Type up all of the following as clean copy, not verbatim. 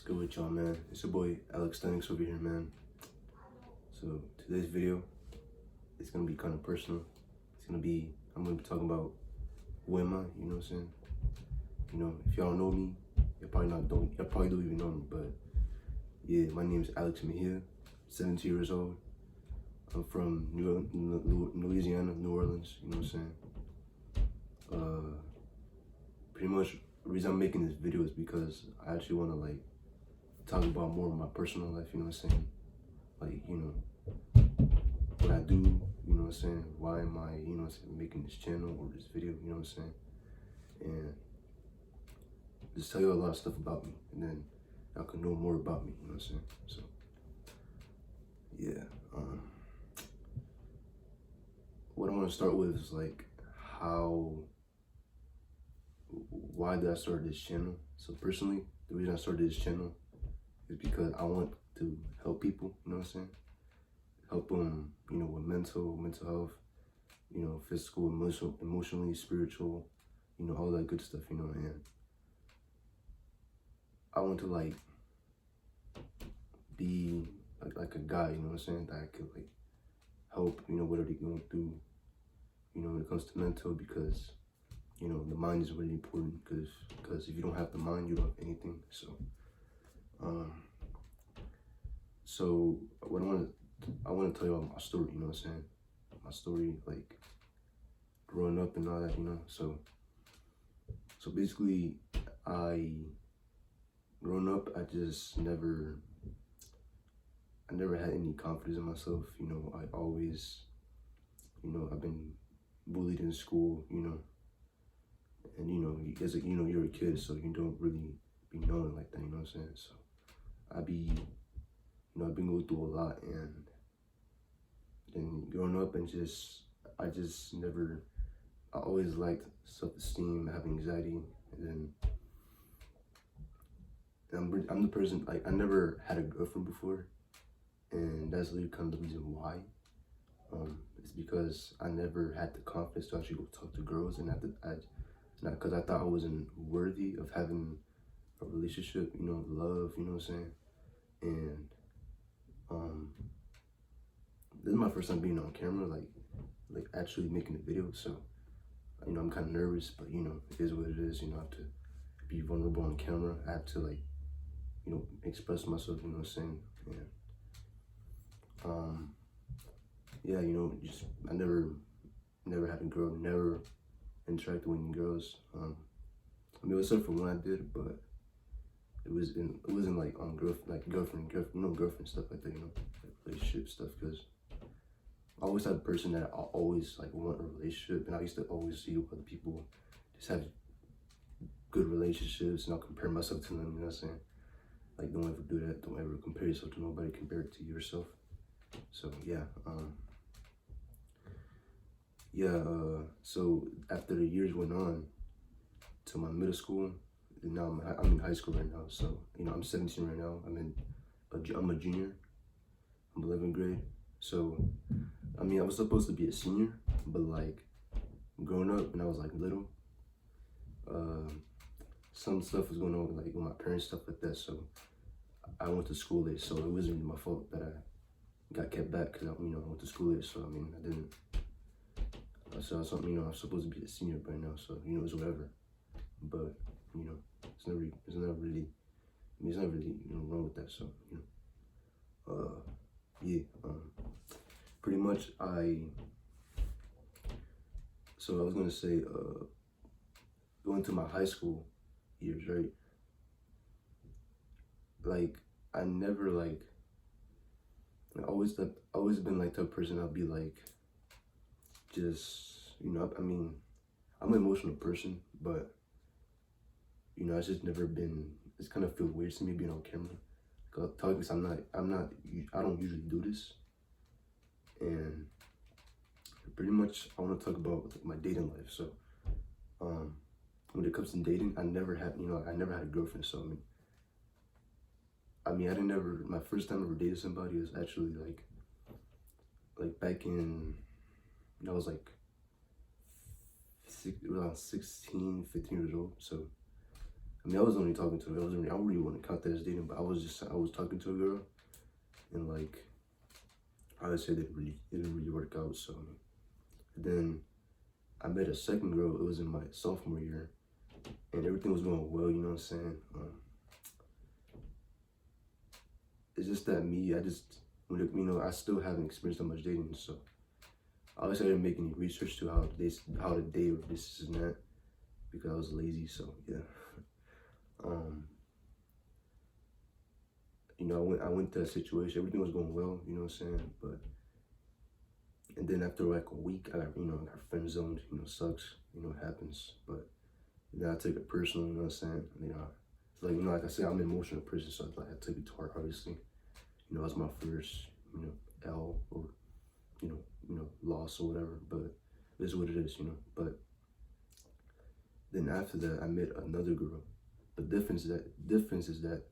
What's good with y'all, man? It's your boy Alex Stenix over here, man. So today's video is gonna be kind of personal. I'm gonna be talking about who am I, you know what I'm saying? You know, if y'all don't know me, y'all probably don't even know me, but yeah, my name is Alex Mejia, 17 years old. I'm from Louisiana, New Orleans, you know what I'm saying? Pretty much the reason I'm making this video is because I actually wanna talk about more of my personal life, you know what I'm saying? Like, you know, what I do, you know what I'm saying? Why am I, you know what I'm saying, making this channel or this video, you know what I'm saying? And just tell you a lot of stuff about me, and then y'all can know more about me, you know what I'm saying? So, yeah, what I want to start with is why did I start this channel? So personally, the reason I started this channel is because I want to help people, you know what I'm saying? Help them, you know, with mental health, you know, physical, emotionally, spiritual, you know, all that good stuff, you know, and I want to be like a guy, you know what I'm saying, that I could help, you know, whatever they're going through, you know, when it comes to mental, because, you know, the mind is really important, because if you don't have the mind, you don't have anything. So what I want to tell you about my story, you know what I'm saying? My story, growing up and all that, you know. So basically, growing up, I never had any confidence in myself, you know. I always, you know, I've been bullied in school, you know. And, you know, you know, you're a kid, so you don't really be knowing like that, you know what I'm saying? So I've been going through a lot, and growing up, and I always liked self-esteem, having anxiety, and then I'm the person, I never had a girlfriend before, and that's literally kind of the reason why. It's because I never had the confidence to actually go talk to girls, and not because I thought I wasn't worthy of having a relationship, you know, love, you know what I'm saying? And this is my first time being on camera, like actually making a video, so, you know, I'm kind of nervous, but, you know, it is what it is. You know, I have to be vulnerable on camera. I have to, you know, express myself, you know what I'm saying? And yeah, you know, I never had a girl, never interacted with any girls. I mean, except for when I did, but it wasn't on girlfriend, you know, girlfriend stuff like that, you know, relationship stuff, because I always had a person that I always want a relationship, and I used to always see other people just have good relationships, and I'll compare myself to them, you know what I'm saying? Like, don't ever do that. Don't ever compare yourself to nobody. Compare it to yourself. So yeah, so after the years went on to my middle school, and now I'm in high school right now. So, you know, I'm 17 right now. I'm a junior. I'm 11th grade. So, I mean, I was supposed to be a senior, but growing up when I was little, some stuff was going on with my parents, stuff like that. So I went to school late. So it wasn't really my fault that I got kept back, because I went to school late. So I mean, I didn't. So something, you know, I'm supposed to be a senior by now. So, you know, it's whatever. But, you know, it's not really, you know, wrong with that. So, you know, yeah, pretty much so I was gonna say, going to my high school years, right? I never I always been the type of person I'll be just, you know, I mean, I'm an emotional person, but, you know, it's just never been, it's kind of feel weird to me being on camera. Because I don't usually do this. And pretty much I want to talk about my dating life. So, when it comes to dating, I never had a girlfriend. So, I mean, my first time I ever dated somebody was actually back in, I was around 16, 15 years old. So I mean, I was only talking to her. I don't really want to count that as dating, but I was talking to a girl, and like, I would say it didn't really work out. So then I met a second girl. It was in my sophomore year, and everything was going well. You know what I'm saying? It's just that me. I still haven't experienced that much dating, so obviously I didn't make any research to how to date or this and that because I was lazy. So yeah. I went to that situation. Everything was going well, you know what I'm saying? And then after like a week, I got friend zoned. Sucks. It happens. But then I took it personal. You know what I'm saying? It's like like I said, I'm an emotional person, so I took it to heart. Obviously, it was my first, L or loss or whatever. But it is what it is, But then after that, I met another girl. The difference is that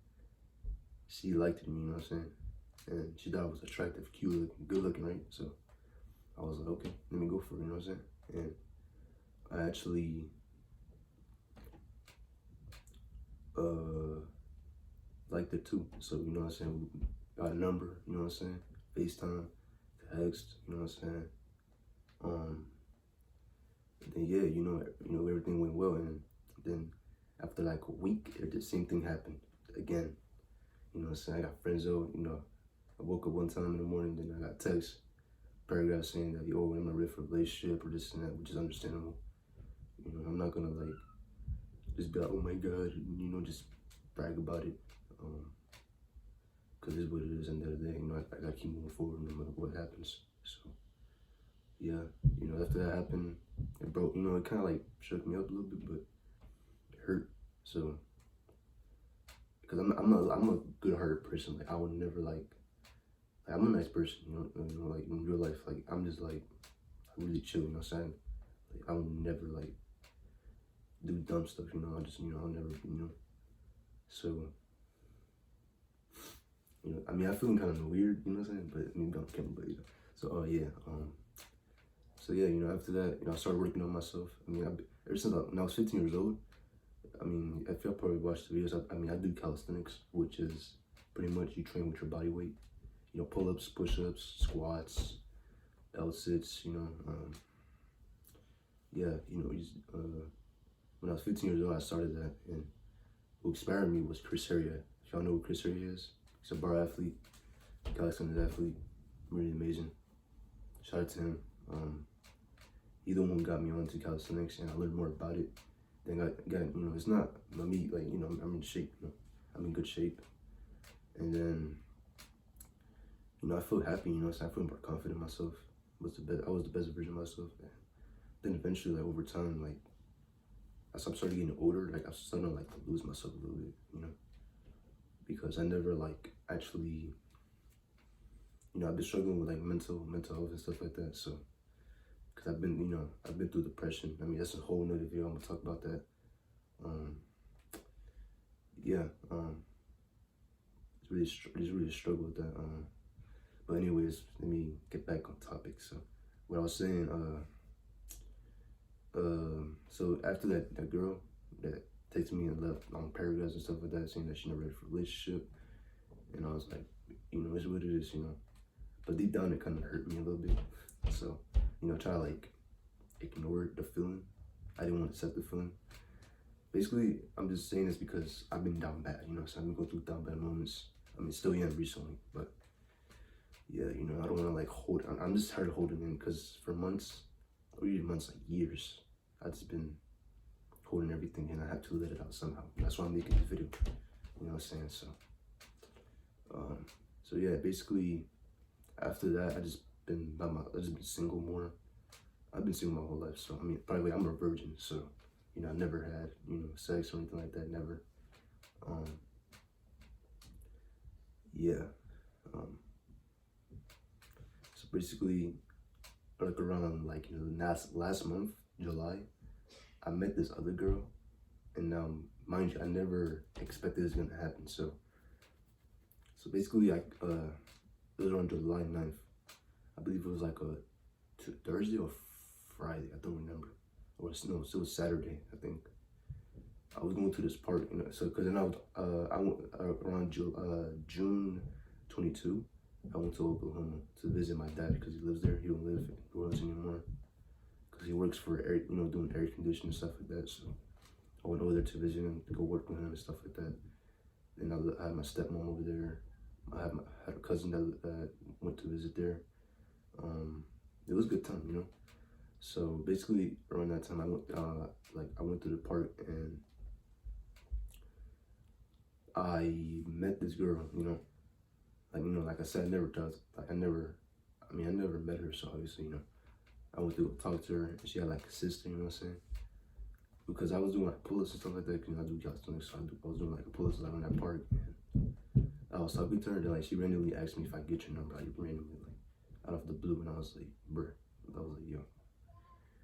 she liked me, you know what I'm saying? And she thought I was attractive, cute looking, good looking, right? So I was like, okay, let me go for it, you know what I'm saying? And I actually liked it too. So, you know what I'm saying? We got a number, you know what I'm saying? FaceTime, text, you know what I'm saying? Then yeah, everything went well, and then after like a week, the same thing happened again. You know what I'm saying? I got friend zoned, I woke up one time in the morning, then I got text, paragraph saying that, yo, I'm not ready for a relationship or this and that, which is understandable. I'm not gonna like just be like, oh my God, just brag about it. Cause it's what it is, and the end of the day, I gotta keep moving forward no matter what happens. So yeah, after that happened, it broke, it kinda like shook me up a little bit, but it hurt. So because I'm a good-hearted person. Like I would never I'm a nice person. Like in real life, like I'm just like really chill. You know what I'm saying? Like I would never like do dumb stuff. I just I'll never So I mean I feel kind of weird. You know what I'm saying? But I mean don't care. But So yeah. So yeah, after that, I started working on myself. I mean, ever since when I was 15 years old. I mean, if y'all probably watched the videos, I do calisthenics, which is pretty much you train with your body weight. Pull-ups, push-ups, squats, L-sits, yeah, when I was 15 years old, I started that, and who inspired me was Chris Heria. If y'all know who Chris Heria is, he's a bar athlete, calisthenics athlete, really amazing. Shout out to him. He the one got me onto calisthenics, and I learned more about it. Then it's not me, like, I'm in shape, I'm in good shape. And then, I feel happy, so I feel more confident in myself. I was the best version of myself. And then eventually, like, over time, like, as I started getting older, like, I was starting to, like, to lose myself a little bit, because I never, like, actually, I've been struggling with, like, mental health and stuff like that, so. Because I've been through depression. I mean, that's a whole nother video. I'm gonna talk about that. Yeah. It's really a struggle with that. But anyways, let me get back on topic. So, what I was saying. So after that girl that texted me and left on paragraphs and stuff like that, saying that she's not ready for a relationship, and I was like, it's what it is, But deep down, it kind of hurt me a little bit. So. Try to like ignore the feeling. I didn't want to accept the feeling. Basically, I'm just saying this because I've been down bad, so I've been going through down bad moments. I mean, still young recently, but yeah, I don't want to like hold, I'm just tired of holding in because for months, or even months, like years, I've just been holding everything and I have to let it out somehow. That's why I'm making this video, you know what I'm saying? So yeah, basically, after that, I just been single more. I've been single my whole life, so I mean, probably I'm a virgin, so I never had sex or anything like that, never. Yeah. So basically, like around like last month, July, I met this other girl, and mind you, I never expected this gonna happen. So basically, it was on July 9th. I believe it was like a Thursday or Friday, I don't remember. Or no, it was Saturday, I think. I was going to this park, you know, so because then I went around June 22. I went to Oklahoma to visit my dad because he lives there. He don't live in New Orleans anymore because he works for air, you know, doing air conditioning and stuff like that. So I went over there to visit him, to go work with him and stuff like that. Then I had my stepmom over there. I had a cousin that went to visit there. It was a good time, you know. So basically, around that time, I went to the park and I met this girl, you know. Like I said, I never met her, so obviously, you know, I went to talk to her, and she had like a sister, you know what I'm saying? Because I was doing like pull-ups and stuff like that, because I do calisthenics, so I was doing like a pull-ups like on that park, and I was talking to her, and like she randomly asked me if I get your number, like randomly, like out of the blue, and I was like, bruh, I was like, yo,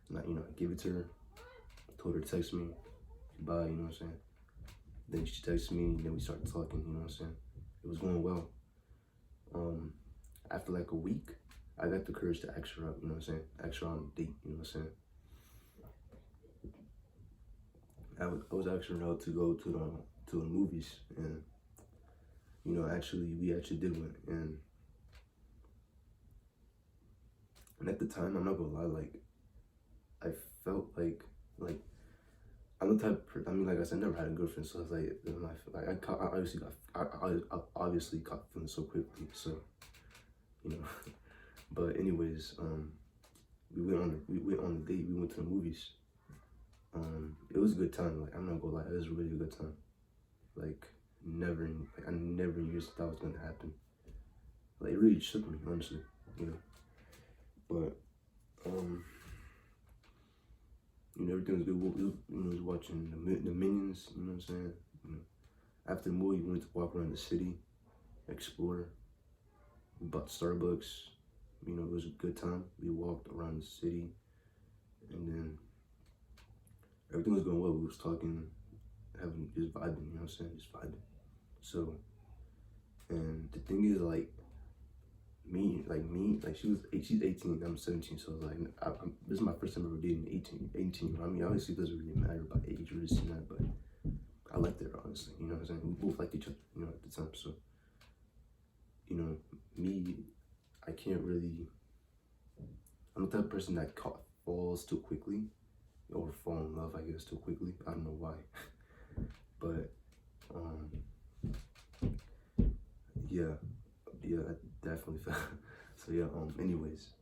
and I gave it to her, told her to text me, bye, you know what I'm saying? Then she texted me, and then we started talking, you know what I'm saying? It was going well. After like a week, I got the courage to ask her out, you know what I'm saying? Ask her on a date, you know what I'm saying? I was asking her out to go to the movies, and you know, we actually did one, and at the time, I'm not gonna lie, like I felt like I'm the type I mean, like I said, I never had a girlfriend, so it's like I obviously caught feeling so quickly, so you know. But anyways, we went on a date. We went to the movies. It was a good time. Like I'm not gonna lie, it was really a good time. Like I never used that was gonna happen. Like it really shook me, honestly, you know. But you know, everything was good. We was watching the Minions. You know what I'm saying? You know, after the movie, we went to walk around the city, explore. We bought Starbucks. You know, it was a good time. We walked around the city, and then everything was going well. We was talking, just vibing. You know what I'm saying? Just vibing. So, and the thing is, like she's 18, I'm 17, so like, this is my first time ever dating 18. I mean, obviously it doesn't really matter about age or this and that, but I liked her, honestly, you know what I'm saying? We both liked each other, you know, at the time, so, you know, I can't really, I'm the type of person that falls too quickly, or fall in love, I guess, too quickly. I don't know why, but, yeah, I definitely felt. So yeah, anyways,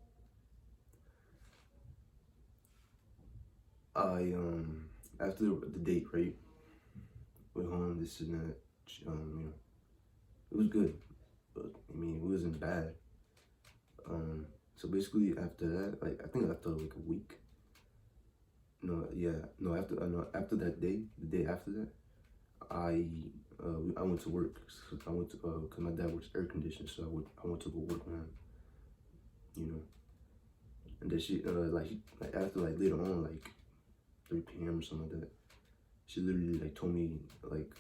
I after the date, right, went home, this and that, you know, it was good, but I mean, it wasn't bad. So basically after that, like I think after like a week, after that day, the day after that, I went to work. So I went to cause my dad works air conditioning, so I went to go work with him, you know. And then like after like later on, like 3 p.m. or something like that, she literally like told me like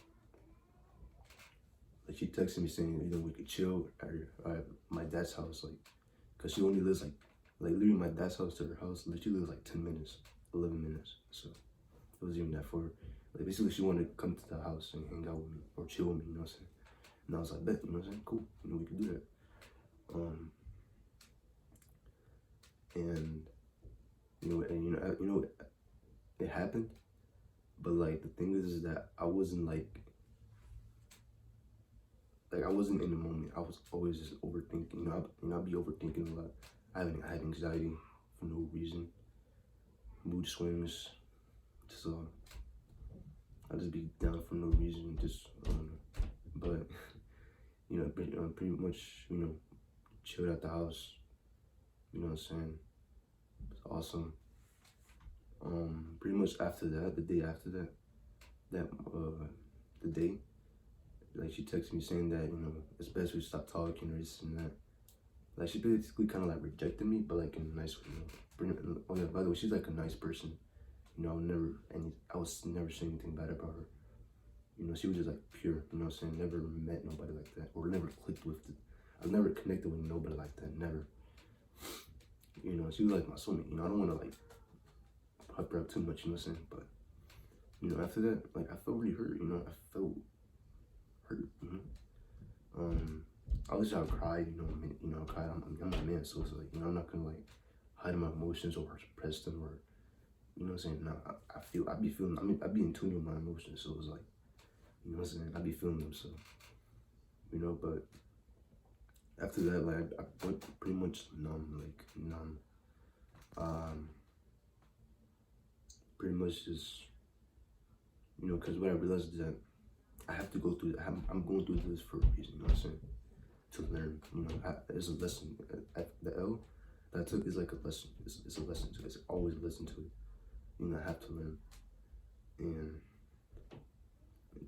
she texted me saying, you know, we could chill at my dad's house, like, cause she only lives like literally my dad's house to her house literally lives like 10 minutes, 11 minutes. So it wasn't even that far. Like basically she wanted to come to the house and hang out with me or chill with me, you know what I'm saying? And I was like, bet, you know what I'm saying? Cool, you know, we could do that. And you know, it happened, but like the thing is that I wasn't I wasn't in the moment. I was always just overthinking. I'd be overthinking a lot. I had anxiety for no reason, mood swings. So I just be down for no reason. Just but you know, pretty much, you know, chilled at the house. You know what I'm saying? It's awesome. Pretty much after that, the day after that, the day, like she texted me saying that, you know, it's best we stop talking or this and that. Like she basically kind of like rejected me, but like in a nice way. You know? Oh yeah, by the way, she's like a nice person. You know, I was never saying anything bad about her. You know, she was just like pure. You know what I'm saying? Never met nobody like that, or never clicked with it. I've never connected with nobody like that. Never. You know, she was like my soulmate. You know, I don't want to like hype her up too much. You know what I'm saying? But After that, like, I felt really hurt, I felt hurt, obviously I'll cry, I'll cry, I'm a man, so it's like, I'm not gonna, like, hide my emotions or suppress them, or, you know what I'm saying, no, I be feeling, I be in tune with my emotions, so it's like, you know what I'm saying, I be feeling them, so, but after that, like, I went pretty much numb, um, pretty much just, because what I realized is that I have to go through, I'm going through this for a reason, you know what I'm saying, to learn, it's a lesson, the L that I took is like a lesson, it's a lesson to it, it's always a lesson to it, I have to learn, and